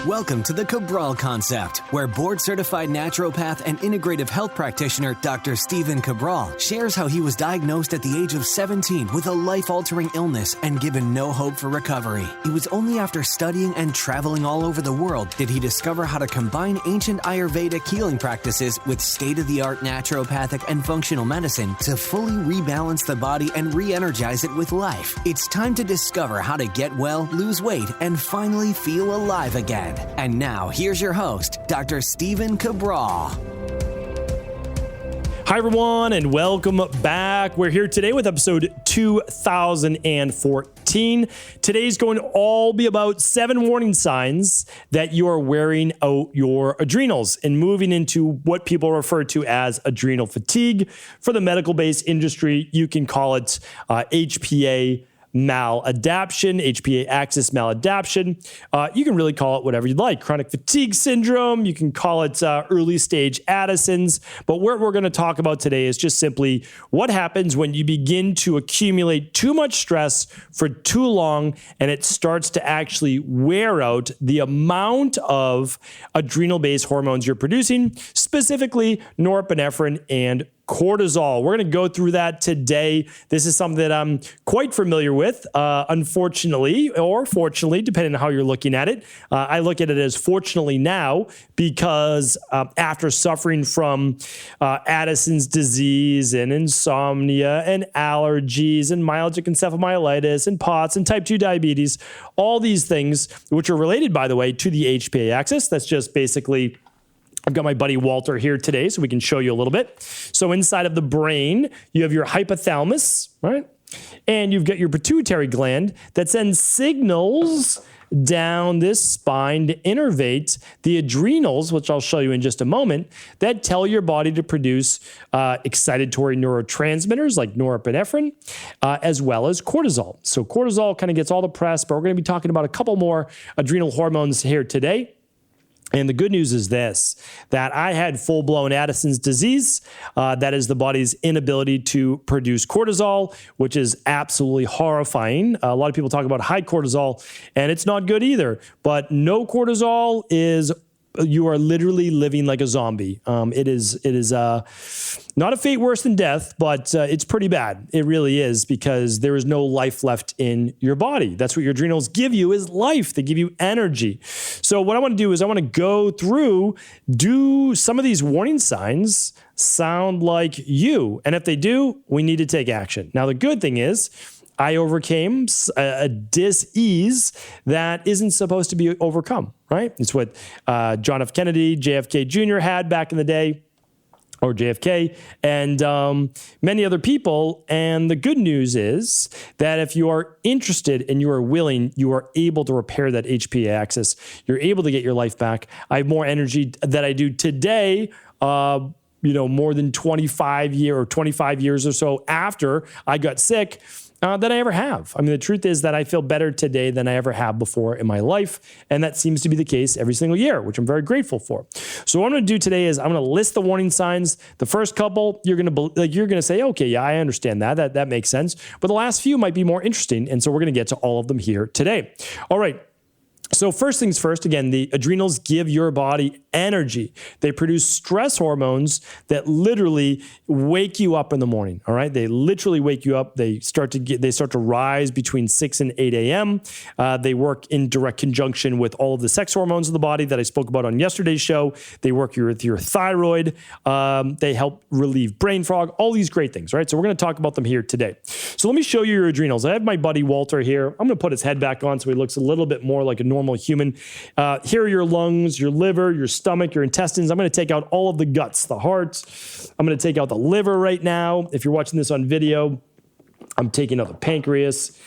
Welcome to the Cabral Concept, where board-certified naturopath and integrative health practitioner Dr. Stephen Cabral shares how he was diagnosed at the age of 17 with a life-altering illness and given no hope for recovery. It was only after studying and traveling all over the world did he discover how to combine ancient Ayurvedic healing practices with state-of-the-art naturopathic and functional medicine to fully rebalance the body and re-energize it with life. It's time to discover how to get well, lose weight, and finally feel alive again. And now, here's your host, Dr. Stephen Cabral. Hi, everyone, and welcome back. We're here today with episode 2014. Today's going to all be about 7 warning signs that you are wearing out your adrenals and moving into what people refer to as adrenal fatigue. For the medical-based industry, you can call it HPA maladaptation, HPA axis maladaptation. You can really call it whatever you'd like. Chronic fatigue syndrome. You can call it early stage Addison's. But what we're going to talk about today is just simply what happens when you begin to accumulate too much stress for too long and it starts to actually wear out the amount of adrenal-based hormones you're producing, specifically norepinephrine and cortisol. We're going to go through that today. This is something that I'm quite familiar with, unfortunately, or fortunately, depending on how you're looking at it. I look at it as fortunately now because after suffering from Addison's disease and insomnia and allergies and myalgic encephalomyelitis and POTS and type 2 diabetes, all these things, which are related, by the way, to the HPA axis. That's just basically, I've got my buddy Walter here today, so we can show you a little bit. So inside of the brain, you have your hypothalamus, right? And you've got your pituitary gland that sends signals down this spine to innervate the adrenals, which I'll show you in just a moment, that tell your body to produce excitatory neurotransmitters like norepinephrine, as well as cortisol. So cortisol kind of gets all the press, but we're going to be talking about a couple more adrenal hormones here today. And the good news is this, that I had full-blown Addison's disease. That is the body's inability to produce cortisol, which is absolutely horrifying. A lot of people talk about high cortisol, and it's not good either. But no cortisol is, you are literally living like a zombie. It is not a fate worse than death, but it's pretty bad. It really is, because there is no life left in your body. That's what your adrenals give you, is life. They give you energy. So what I want to do is I want to go through, do some of these warning signs sound like you? And if they do, we need to take action. Now, the good thing is, I overcame a dis-ease that isn't supposed to be overcome, right? It's what John F. Kennedy, JFK Jr. had back in the day, or JFK, and many other people. And the good news is that if you are interested and you are willing, you are able to repair that HPA axis. You're able to get your life back. I have more energy than I do today, more than 25 years or so after I got sick, than I ever have. I mean, the truth is that I feel better today than I ever have before in my life. And that seems to be the case every single year, which I'm very grateful for. So what I'm going to do today is I'm going to list the warning signs. The first couple, you're going to say, okay, yeah, I understand that. That makes sense. But the last few might be more interesting. And so we're going to get to all of them here today. All right. So first things first, again, the adrenals give your body energy. They produce stress hormones that literally wake you up in the morning. All right. They literally wake you up. They start to rise between 6 and 8 a.m. They work in direct conjunction with all of the sex hormones of the body that I spoke about on yesterday's show. They work with your thyroid. They help relieve brain fog, all these great things, right? So we're going to talk about them here today. So let me show you your adrenals. I have my buddy Walter here. I'm going to put his head back on so he looks a little bit more like a normal human. Here are your lungs, your liver, your stomach, your intestines. I'm going to take out all of the guts, the heart. I'm going to take out the liver right now. If you're watching this on video, I'm taking out the pancreas,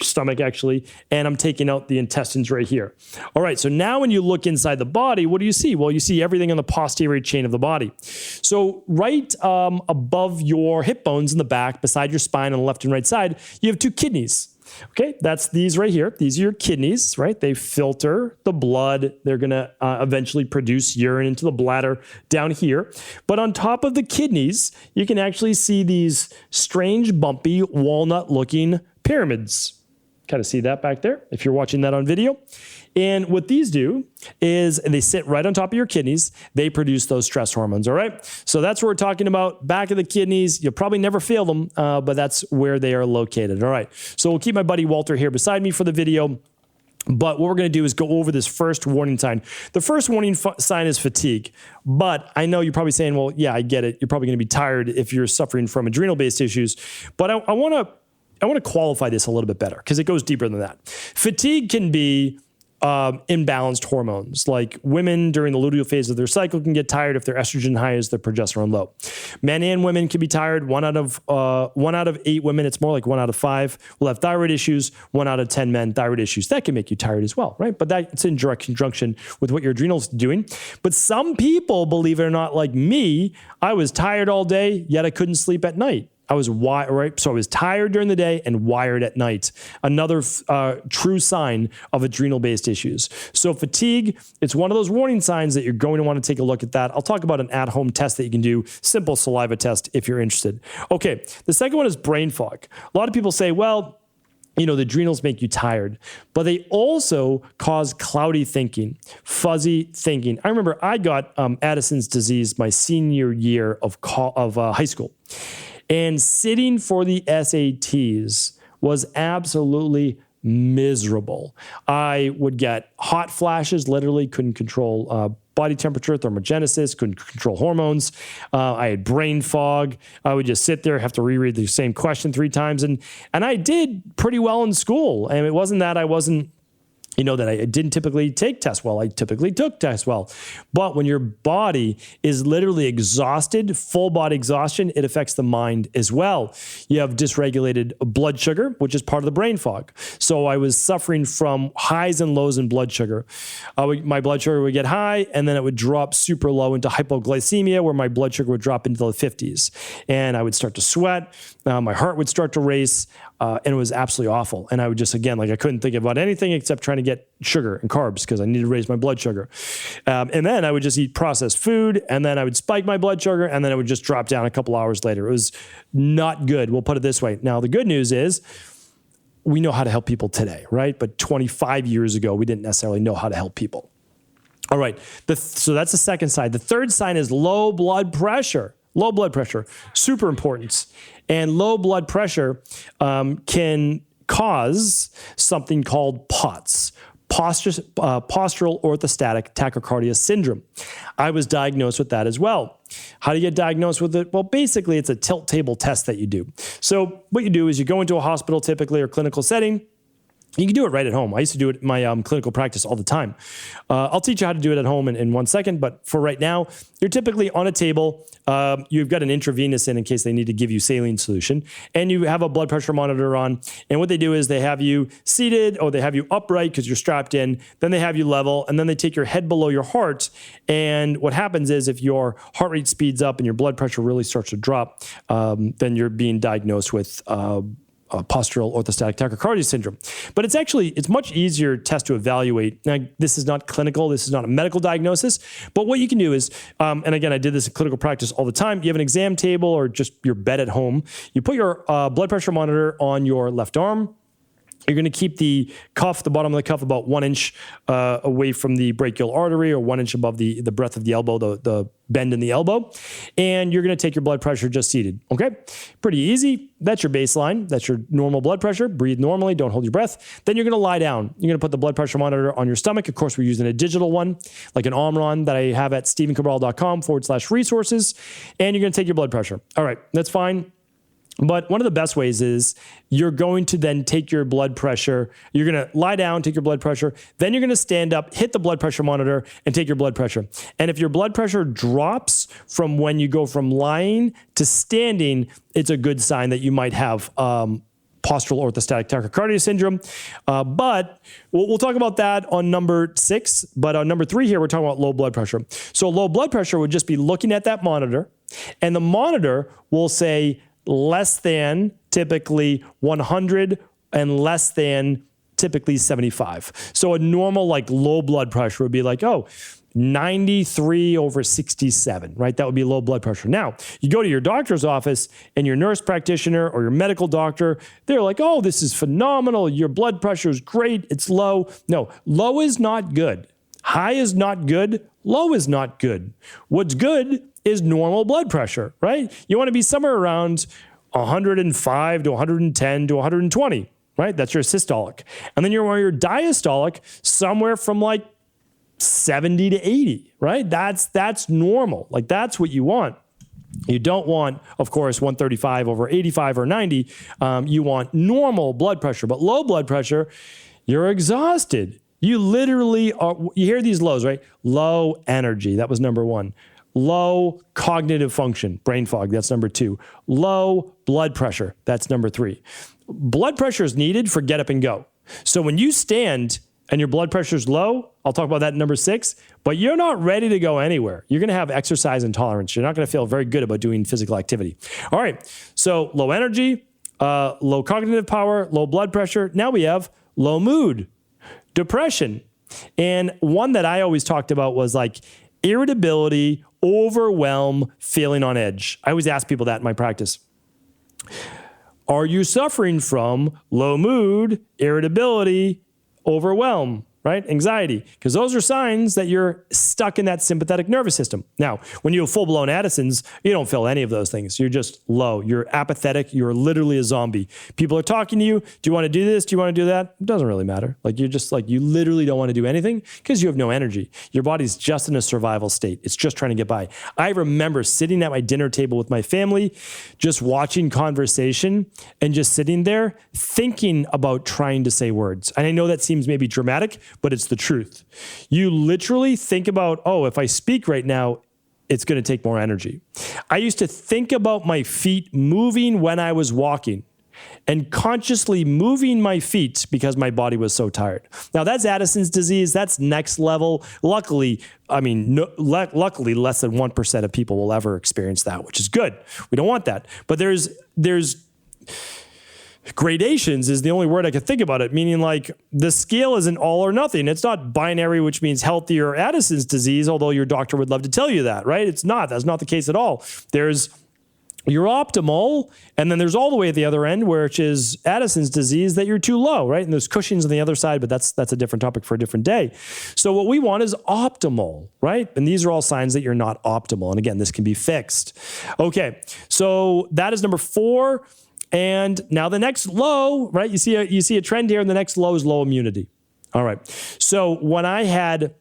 stomach actually, and I'm taking out the intestines right here. All right, so now when you look inside the body, what do you see? Well, you see everything on the posterior chain of the body. So right above your hip bones in the back, beside your spine on the left and right side, you have 2 kidneys. Okay, that's these right here. These are your kidneys, right? They filter the blood. They're going to eventually produce urine into the bladder down here. But on top of the kidneys, you can actually see these strange, bumpy, walnut-looking pyramids. kind of see that back there if you're watching that on video. And what these do is they sit right on top of your kidneys. They produce those stress hormones, all right? So that's what we're talking about. Back of the kidneys, you'll probably never feel them, but that's where they are located, all right? So we'll keep my buddy Walter here beside me for the video. But what we're going to do is go over this first warning sign. The first warning sign is fatigue. But I know you're probably saying, well, yeah, I get it. You're probably going to be tired if you're suffering from adrenal-based issues. But I want to qualify this a little bit better because it goes deeper than that. Fatigue can be imbalanced hormones. Like women during the luteal phase of their cycle can get tired if their estrogen high is their progesterone low. Men and women can be tired. 1 out of 8 women, it's more like 1 out of 5 will have thyroid issues. 1 out of 10 men, thyroid issues. That can make you tired as well, right? But that's in direct conjunction with what your adrenals doing. But some people, believe it or not, like me, I was tired all day, yet I couldn't sleep at night. I was wired, right? So I was tired during the day and wired at night. Another true sign of adrenal-based issues. So fatigue, it's one of those warning signs that you're going to want to take a look at that. I'll talk about an at-home test that you can do, simple saliva test if you're interested. Okay, the second one is brain fog. A lot of people say, well, you know, the adrenals make you tired, but they also cause cloudy thinking, fuzzy thinking. I remember I got Addison's disease my senior year of high school. And sitting for the SATs was absolutely miserable. I would get hot flashes, literally couldn't control body temperature, thermogenesis, couldn't control hormones. I had brain fog. I would just sit there, have to reread the same question 3 times. And I did pretty well in school. And it wasn't that I wasn't, that I didn't typically take tests well. I typically took tests well. But when your body is literally exhausted, full body exhaustion, it affects the mind as well. You have dysregulated blood sugar, which is part of the brain fog. So I was suffering from highs and lows in blood sugar. My blood sugar would get high, and then it would drop super low into hypoglycemia, where my blood sugar would drop into the 50s. And I would start to sweat. My heart would start to race. And it was absolutely awful. And I would just, again, I couldn't think about anything except trying to get sugar and carbs because I needed to raise my blood sugar. And then I would just eat processed food, and then I would spike my blood sugar, and then it would just drop down a couple hours later. It was not good. We'll put it this way. Now, the good news is we know how to help people today, right? But 25 years ago, we didn't necessarily know how to help people. All right. So that's the second sign. The third sign is low blood pressure. Low blood pressure, super important. And low blood pressure can cause something called POTS, postural orthostatic tachycardia syndrome. I was diagnosed with that as well. How do you get diagnosed with it? Well, basically, it's a tilt table test that you do. So what you do is you go into a hospital typically or clinical setting. You can do it right at home. I used to do it in my clinical practice all the time. I'll teach you how to do it at home in 1 second, but for right now, you're typically on a table. You've got an intravenous in case they need to give you saline solution, and you have a blood pressure monitor on. And what they do is they have you seated, or they have you upright because you're strapped in. Then they have you level, and then they take your head below your heart. And what happens is if your heart rate speeds up and your blood pressure really starts to drop, then you're being diagnosed with postural orthostatic tachycardia syndrome. But it's much easier test to evaluate. Now, this is not clinical. This is not a medical diagnosis. But what you can do is, and again, I did this in clinical practice all the time. You have an exam table or just your bed at home. You put your blood pressure monitor on your left arm. You're going to keep the bottom of the cuff, about 1 inch away from the brachial artery, or 1 inch above the breadth of the elbow, the bend in the elbow. And you're going to take your blood pressure just seated. Okay? Pretty easy. That's your baseline. That's your normal blood pressure. Breathe normally. Don't hold your breath. Then you're going to lie down. You're going to put the blood pressure monitor on your stomach. Of course, we're using a digital one, like an Omron that I have at stephencabral.com/resources. And you're going to take your blood pressure. All right. That's fine. But one of the best ways is you're going to then take your blood pressure. You're going to lie down, take your blood pressure. Then you're going to stand up, hit the blood pressure monitor, and take your blood pressure. And if your blood pressure drops from when you go from lying to standing, it's a good sign that you might have postural orthostatic tachycardia syndrome. But we'll talk about that on number 6. But on number 3 here, we're talking about low blood pressure. So low blood pressure would just be looking at that monitor, and the monitor will say less than typically 100 and less than typically 75. So a normal low blood pressure would be 93/67, right? That would be low blood pressure. Now, you go to your doctor's office and your nurse practitioner or your medical doctor, they're like, oh, this is phenomenal. Your blood pressure is great. It's low. No, low is not good. High is not good. Low is not good. What's good is normal blood pressure, right? You want to be somewhere around 105 to 110 to 120, right? That's your systolic. And then your diastolic, somewhere from like 70 to 80, right? That's normal. Like that's what you want. You don't want, of course, 135/85 or 90. You want normal blood pressure, but low blood pressure, you're exhausted. You literally are, you hear these lows, right? Low energy, that was number one. Low cognitive function, brain fog, that's number two. Low blood pressure, that's number three. Blood pressure is needed for get up and go. So when you stand and your blood pressure is low, I'll talk about that in number 6, but you're not ready to go anywhere. You're going to have exercise intolerance. You're not going to feel very good about doing physical activity. All right, so low energy, low cognitive power, low blood pressure. Now we have low mood, depression. And one that I always talked about was like irritability, overwhelm, feeling on edge. I always ask people that in my practice. Are you suffering from low mood, irritability, overwhelm, right? Anxiety, because those are signs that you're stuck in that sympathetic nervous system. Now, when you have full-blown Addison's, you don't feel any of those things. You're just low. You're apathetic. You're literally a zombie. People are talking to you. Do you want to do this? Do you want to do that? It doesn't really matter. Like you're just like, you literally don't want to do anything because you have no energy. Your body's just in a survival state. It's just trying to get by. I remember sitting at my dinner table with my family, just watching conversation and just sitting there thinking about trying to say words. And I know that seems maybe dramatic, but it's the truth. You literally think about, oh, if I speak right now, it's going to take more energy. I used to think about my feet moving when I was walking and consciously moving my feet because my body was so tired. Now that's Addison's disease. That's next level. Luckily, luckily less than 1% of people will ever experience that, which is good. We don't want that. But there's gradations is the only word I could think about it, meaning like the scale isn't all or nothing. It's not binary, which means healthy or Addison's disease, although your doctor would love to tell you that, right? It's not. That's not the case at all. There's your optimal, and then there's all the way at the other end, which is Addison's disease, that you're too low, right? And there's Cushing's on the other side, but that's a different topic for a different day. So what we want is optimal, right? And these are all signs that you're not optimal. And again, this can be fixed. Okay, so that is number 4. And now the next low, right? You see a trend here, and the next low is low immunity. All right. So when I had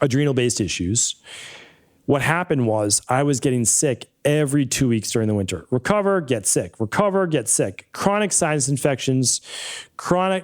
adrenal-based issues, what happened was I was getting sick every 2 weeks during the winter. Recover, get sick. Recover, get sick. Chronic sinus infections,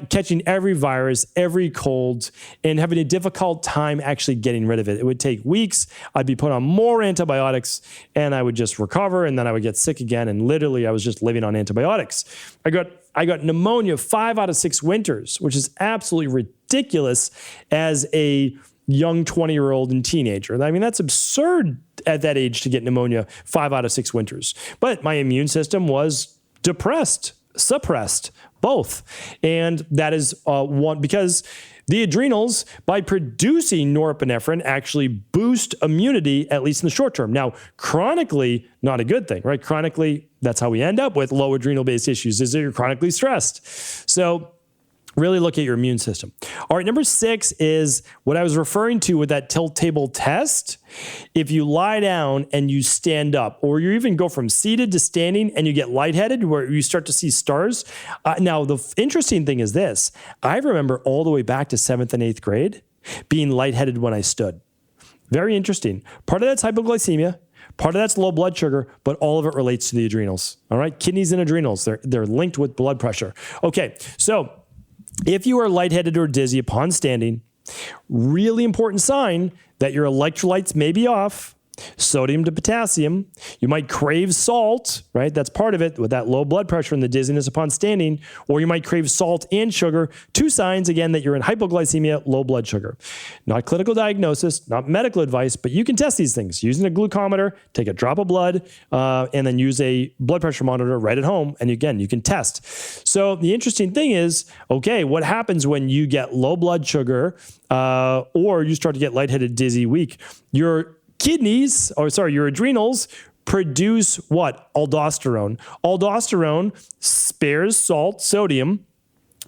catching every virus, every cold, and having a difficult time actually getting rid of it. It would take weeks. I'd be put on more antibiotics, and I would just recover, and then I would get sick again, and literally I was just living on antibiotics. I got pneumonia 5 out of 6 winters, which is absolutely ridiculous as a young 20-year-old and teenager. I mean, that's absurd at that age to get pneumonia 5 out of 6 winters. But my immune system was depressed, suppressed, both. And that is one, because the adrenals, by producing norepinephrine, actually boost immunity, at least in the short term. Now, chronically, not a good thing, right? Chronically, that's how we end up with low adrenal-based issues, is that you're chronically stressed. So really look at your immune system. All right, number 6 is what I was referring to with that tilt table test. If you lie down and you stand up, or you even go from seated to standing and you get lightheaded, where you start to see stars. Now, the interesting thing is this. I remember all the way back to 7th and 8th grade being lightheaded when I stood. Very interesting. Part of that's hypoglycemia. Part of that's low blood sugar, but all of it relates to the adrenals. All right, kidneys and adrenals, they're linked with blood pressure. Okay, so if you are lightheaded or dizzy upon standing, really important sign that your electrolytes may be off, sodium to potassium. You might crave salt, right? That's part of it with that low blood pressure and the dizziness upon standing. Or you might crave salt and sugar. 2 signs, again, that you're in hypoglycemia, low blood sugar. Not clinical diagnosis, not medical advice, but you can test these things using a glucometer, take a drop of blood, and then use a blood pressure monitor right at home. And again, you can test. So the interesting thing is, okay, what happens when you get low blood sugar or you start to get lightheaded, dizzy, weak? Your adrenals produce what? Aldosterone. Aldosterone spares salt, sodium,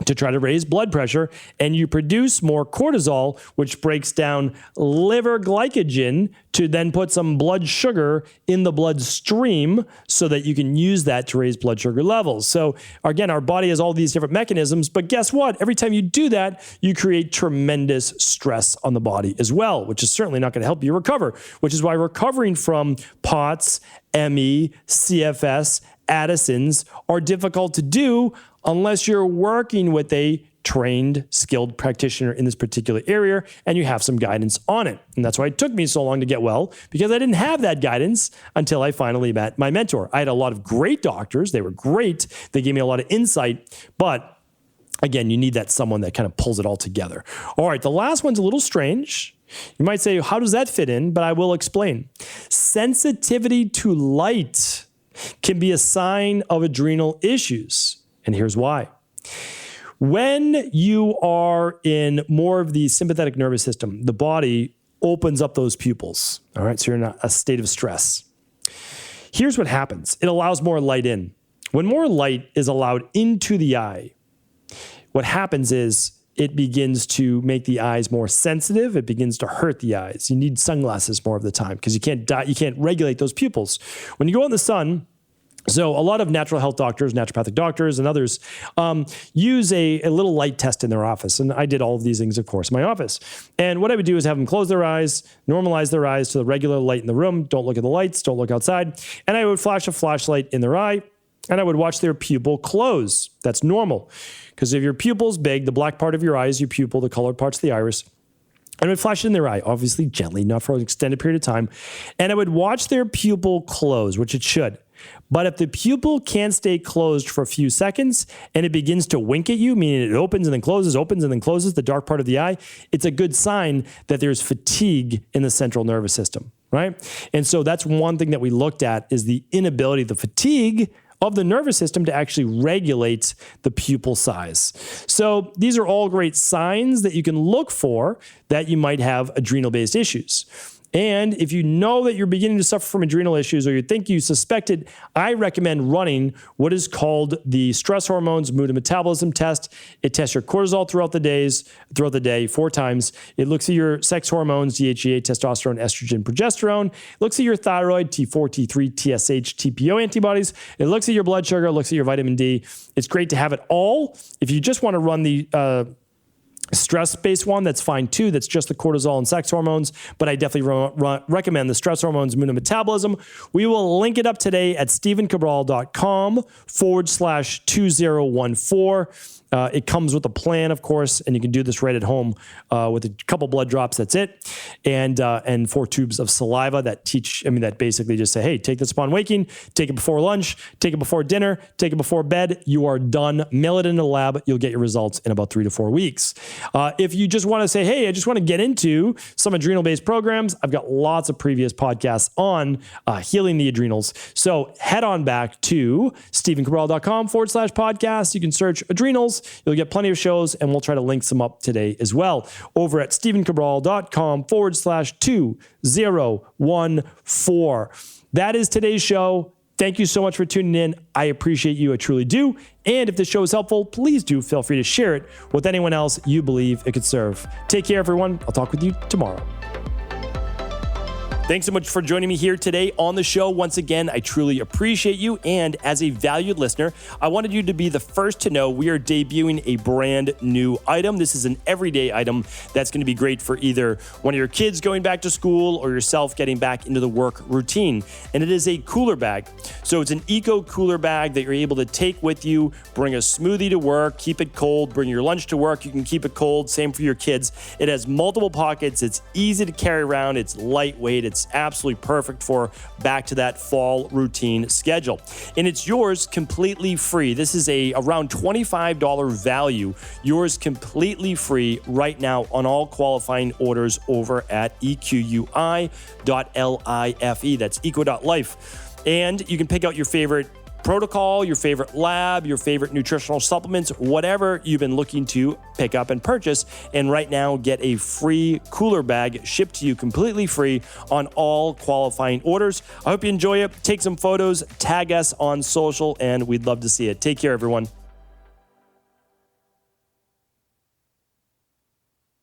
to try to raise blood pressure, and you produce more cortisol, which breaks down liver glycogen to then put some blood sugar in the bloodstream so that you can use that to raise blood sugar levels. So again, our body has all these different mechanisms, but guess what? Every time you do that, you create tremendous stress on the body as well, which is certainly not going to help you recover, which is why recovering from POTS, ME, CFS, Addison's are difficult to do unless you're working with a trained, skilled practitioner in this particular area and you have some guidance on it. And that's why it took me so long to get well, because I didn't have that guidance until I finally met my mentor. I had a lot of great doctors. They were great. They gave me a lot of insight, but again, you need that someone that kind of pulls it all together. All right, the last one's a little strange. You might say, how does that fit in? But I will explain. Sensitivity to light can be a sign of adrenal issues. And here's why. When you are in more of the sympathetic nervous system, the body opens up those pupils. All right, so you're in a state of stress. Here's what happens. It allows more light in. When more light is allowed into the eye, what happens is it begins to make the eyes more sensitive. It begins to hurt the eyes. You need sunglasses more of the time because you can't regulate those pupils. When you go out in the sun, so a lot of natural health doctors, naturopathic doctors, and others use a little light test in their office. And I did all of these things, of course, in my office. And what I would do is have them close their eyes, normalize their eyes to the regular light in the room. Don't look at the lights. Don't look outside. And I would flash a flashlight in their eye, and I would watch their pupil close. That's normal. Because if your pupil's big, the black part of your eye is your pupil, the colored part's the iris. And I would flash it in their eye, obviously gently, not for an extended period of time. And I would watch their pupil close, which it should. But if the pupil can't stay closed for a few seconds and it begins to wink at you, meaning it opens and then closes, the dark part of the eye, it's a good sign that there's fatigue in the central nervous system, right? And so that's one thing that we looked at is the inability, the fatigue of the nervous system to actually regulate the pupil size. So these are all great signs that you can look for that you might have adrenal-based issues. And if you know that you're beginning to suffer from adrenal issues or you think you suspect it, I recommend running what is called the stress hormones mood and metabolism test. It tests your cortisol throughout the day, 4 times. It looks at your sex hormones, DHEA, testosterone, estrogen, progesterone. It looks at your thyroid, T4, T3, TSH, TPO antibodies. It looks at your blood sugar, it looks at your vitamin D. It's great to have it all. If you just want to run the stress-based one, that's fine too. That's just the cortisol and sex hormones, but I definitely recommend the stress hormones, mood and metabolism. We will link it up today at stevencabral.com/2014. It comes with a plan, of course, and you can do this right at home with a couple blood drops. That's it, and 4 tubes of saliva that basically just say, hey, take this upon waking, take it before lunch, take it before dinner, take it before bed. You are done. Mail it into the lab. You'll get your results in about 3 to 4 weeks. If you just want to say, hey, I just want to get into some adrenal-based programs, I've got lots of previous podcasts on healing the adrenals. So head on back to stevencabral.com/podcast. You can search adrenals. You'll get plenty of shows, and we'll try to link some up today as well over at stevencabral.com/2014. That is today's show. Thank you so much for tuning in. I appreciate you. I truly do. And if this show is helpful, please do feel free to share it with anyone else you believe it could serve. Take care, everyone. I'll talk with you tomorrow. Thanks so much for joining me here today on the show. Once again, I truly appreciate you. And as a valued listener, I wanted you to be the first to know we are debuting a brand new item. This is an everyday item that's going to be great for either one of your kids going back to school or yourself getting back into the work routine. And it is a cooler bag. So it's an eco cooler bag that you're able to take with you, bring a smoothie to work, keep it cold, bring your lunch to work. You can keep it cold. Same for your kids. It has multiple pockets. It's easy to carry around. It's lightweight. It's It's absolutely perfect for back to that fall routine schedule. And it's yours completely free. This is a around $25 value. Yours completely free right now on all qualifying orders over at equi.life. That's eco.life. And you can pick out your favorite protocol, your favorite lab, your favorite nutritional supplements, whatever you've been looking to pick up and purchase. And right now, get a free cooler bag shipped to you completely free on all qualifying orders. I hope you enjoy it. Take some photos, tag us on social, and we'd love to see it. Take care, everyone.